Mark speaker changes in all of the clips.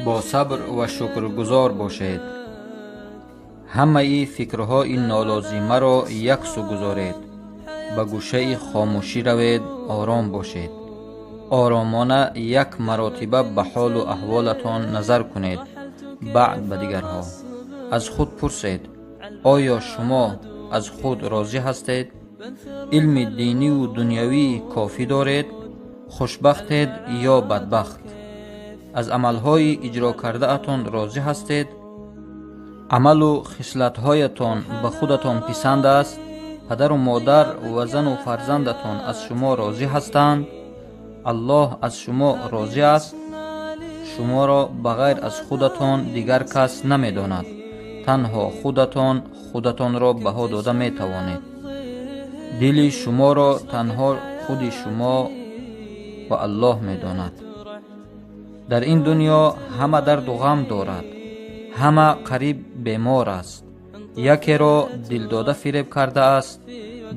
Speaker 1: با صبر و شکرگزار باشید. همه ای فکرهای نالازمه را یک سو گذارید. به گوشه خاموشی روید، آرام باشید. آرامانه یک مرتبه به حال و احوالتان نظر کنید. بعد به دیگرها از خود پرسید: آیا شما از خود راضی هستید؟ علم دینی و دنیوی کافی دارید؟ خوشبختید یا بدبخت؟ از عملهای اجرا کرده اتان راضی هستید؟ عمل و خصلت‌هایتان به خودتان پسند است؟ پدر و مادر و زن و فرزندتان از شما راضی هستند؟ الله از شما راضی است؟ شما را بغیر از خودتان دیگر کس نمی داند. تنها خودتان را بها داده می توانید. دل شما را تنها خود شما و الله می داند. در این دنیا همه درد و غم دارد. همه قریب بیمار است. یکی را دل داده فریب کرده است،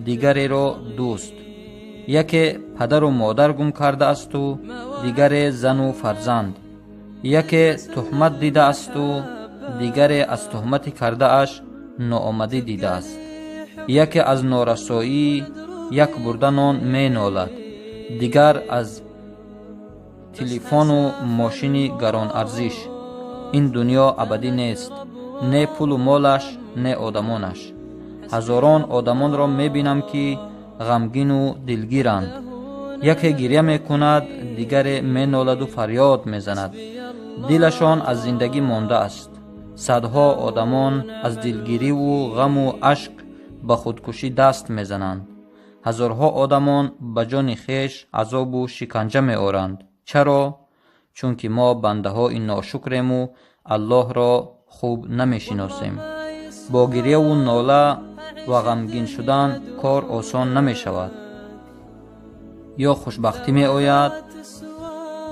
Speaker 1: دیگری را دوست. یکی پدر و مادر گم کرده است و دیگری زن و فرزند. یکی تهمت دیده است و دیگری از تهمت کرده اش ناآمدی دیده است. یکی از نارسایی یک برده نان می نالد، دیگر از تلفن و ماشین گران ارزش. این دنیا ابدی نیست، نه پول و مالش نه آدمانش. هزاران آدمان را می بینم که غمگین و دلگیرند. یکی گریه می کند، دیگر می نالد و فریاد می زند. دلشان از زندگی مانده است. صدها آدمان از دلگیری و غم و اشک به خودکشی دست می زنند. هزارها آدمان به جان خویش عذاب و شکنجه می آورند. چرا؟ چون که ما بنده های ناشکریم و الله را خوب نمی شناسیم. با گریه و ناله و غمگین شدن کار آسان نمی شود. یا خوشبختی می آید،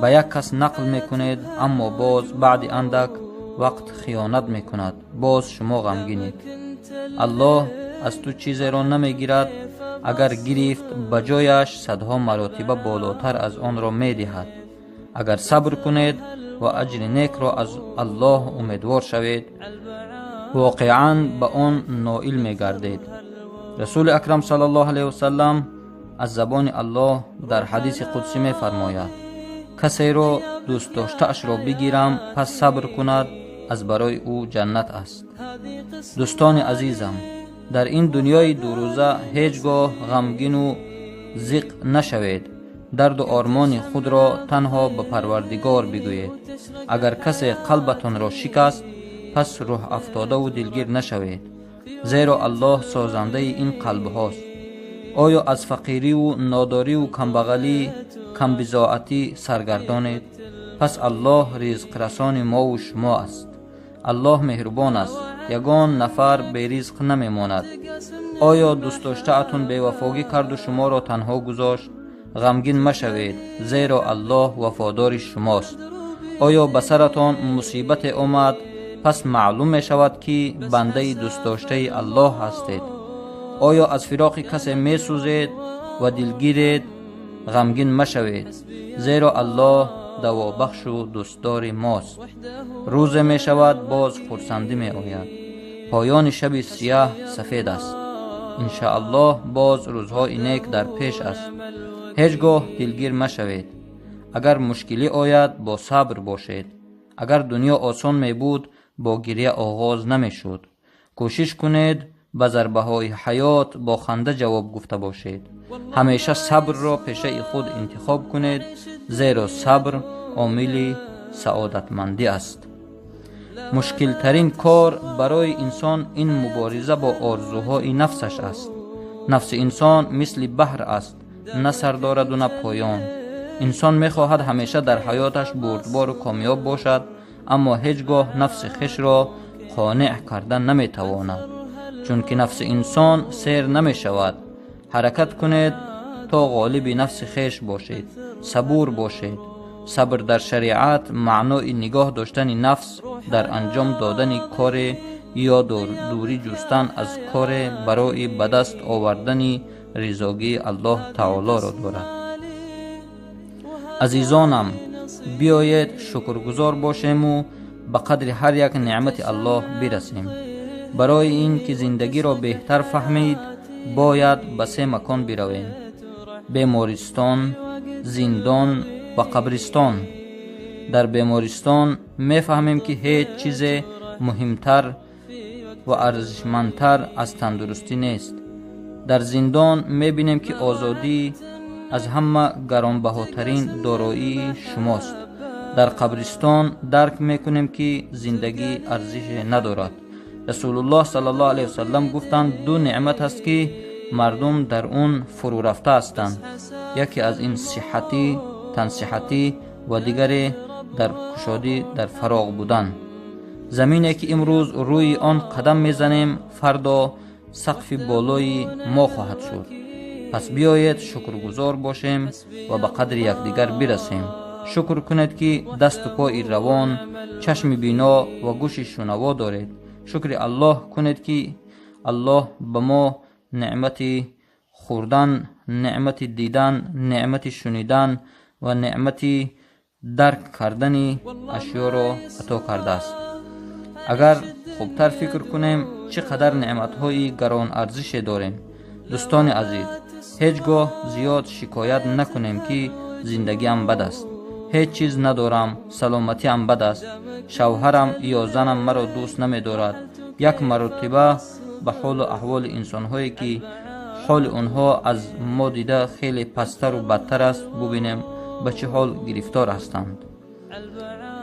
Speaker 1: به یک کس نقل می کنید، اما باز بعد اندک وقت خیانت می کند. باز شما غمگینید. الله از تو چیزی را نمی گیرد. اگر گرفت به جایش صدها مرتبه بالاتر از آن را می دهد. اگر صبر کنید و اجر نیک را از الله امیدوار شوید، واقعاً به آن نائل می گردید. رسول اکرم صلی الله علیه و سلم از زبان الله در حدیث قدسی می فرماید: کسی را دوست داشته اش را بگیرم پس صبر کند، از برای او جنت است. دوستان عزیزم، در این دنیای دو روزه هیچگاه غمگین و ضیق نشوید. درد و آرمان خود را تنها به پروردگار بگویید. اگر کسی قلبتان را شکست، پس روح افتاده و دلگیر نشوید، زیرا الله سازنده این قلب هاست. آیا از فقیری و ناداری و کمبغلی کمبضاعتی سرگردانید؟ پس الله رزق رسان ما و شما است. الله مهربان است، یگان نفر بی رزق نمی ماند. آیا دوست داشته اتون بی وفاگی کرد و شما را تنها گذاشت؟ غمگین مشوید، زیرا الله وفادار شماست. آیا به سرتان مصیبت آمد، پس معلوم می شود که بنده دوست داشته الله هستید. آیا از فراق کسی می سوزید و دلگیرید؟ غمگین مشوید، زیرا الله دوابخش و دوستدار ماست. روز می شود باز خرسندی می آید. پایان شب سیاه سفید است. انشاءالله باز روزهای نیک در پیش است. هیچگاه دلگیر مشوید. اگر مشکلی آید با صبر باشید. اگر دنیا آسان می بود با گریه آغاز نمی شد. کوشش کنید به ضربه های حیات با خنده جواب گفته باشید. همیشه صبر را پیشه خود انتخاب کنید، زیرا صبر عامل سعادتمندی است. مشکل ترین کار برای انسان این مبارزه با آرزوهای نفسش است. نفس انسان مثل بحر است، نه سر دارد و نه پایان. انسان میخواهد همیشه در حیاتش بردبار و کامیاب باشد، اما هیچگاه نفس خویش را قانع کردن نمیتواند، چون که نفس انسان سیر نمی شود. حرکت کنید تا غالب نفس خویش باشید. صبور باشید. صبر در شریعت معنای نگاه داشتن نفس در انجام دادن کار یا دوری جستن از کار برای به دست آوردن رضایت الله تعالی را دارد. عزیزانم، بیایید شکرگزار باشیم و به قدر هر یک نعمت الله برسیم. برای این که زندگی را بهتر فهمید باید به 3 مکان برویم: بیمارستان، زندان و قبرستان. در بیمارستان میفهمیم که هیچ چیز مهمتر و ارزشمندتر از تندرستی نیست. در زندان میبینیم که آزادی از همه گرانبهاترین دارایی شماست. در قبرستان درک میکنیم که زندگی ارزش ندارد. رسول الله صلی الله علیه وسلم گفتند 2 نعمت است که مردم در اون فرو رفته هستند. یکی از این صحتی، تن صحتی، و دیگری در کشادی، در فراغ بودن. زمینی که امروز روی آن قدم میزنیم فردا سقف بالای ما خواهد شد. پس بیایید شکرگزار باشیم و به قدر یکدیگر برسیم. شکر کنید که دست و پای روان، چشم بینا و گوش شنوا دارید. شکر الله کنید که الله به ما نعمت خوردن، نعمت دیدن، نعمت شنیدن و نعمت درک کردن اشیا را عطا کرده است. اگر خوبتر فکر کنیم چقدر نعمت‌های گران ارزش داریم. دوستان عزیز، هیچگاه زیاد شکایت نکنیم که زندگیم بد است، هیچ چیز ندارم، سلامتیم بد است، شوهرم یا زنم مرا دوست نمی دارد. یک مرتبه به حال و احوال انسان‌هایی که حال اونها از ما دیده خیلی پستر و بدتر است ببینیم به چه حال گرفتار هستند.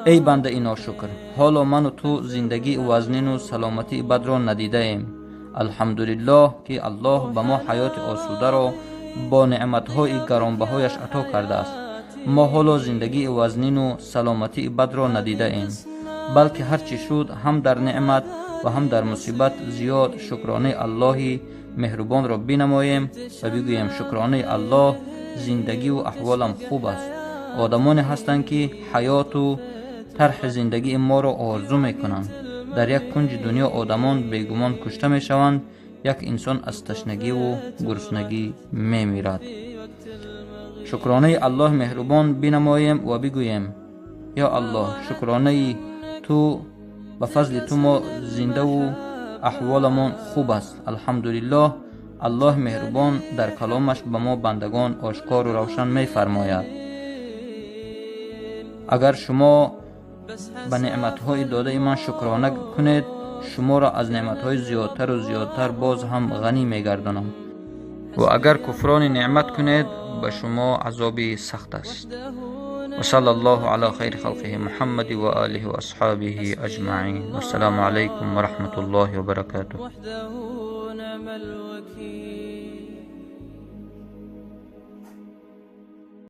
Speaker 1: ای بنده ای ناشکر، حالا من و تو زندگی وزنین و سلامتی بد را ندیده ایم. الحمدلله که الله به ما حیات آسوده را با نعمتهای گرانبهایش عطا کرده است. ما حالا زندگی وزنین و سلامتی بد را ندیده ایم، بلکه هرچی شد هم در نعمت و هم در مصیبت زیاد شکرانه الله مهربان را بنماییم و بگوییم شکرانه الله، زندگی و احوالم خوب است. آدمانی هستند که حیات و طرح زندگی ما را آرزو میکنند. در یک کنج دنیا آدمان بیگمان کشته میشوند، یک انسان از تشنگی و گرسنگی میمیرد. شکرانه الله مهربان بنماییم و بگوییم یا الله، شکرانه تو، به فضل تو ما زنده و احوالمان خوب است. الحمدلله. الله مهربان در کلامش به ما بندگان آشکار و روشن می فرماید. اگر شما به نعمتهای داده من شکرانه کنید، شما را از نعمتهای زیادتر و زیادتر باز هم غنی می گردانم، و اگر کفران نعمت کنید به شما عذاب سخت است. و صلی الله علی خیر خلقه محمد و آله و اصحابه اجمعین. و السلام علیکم و رحمت الله و برکاته.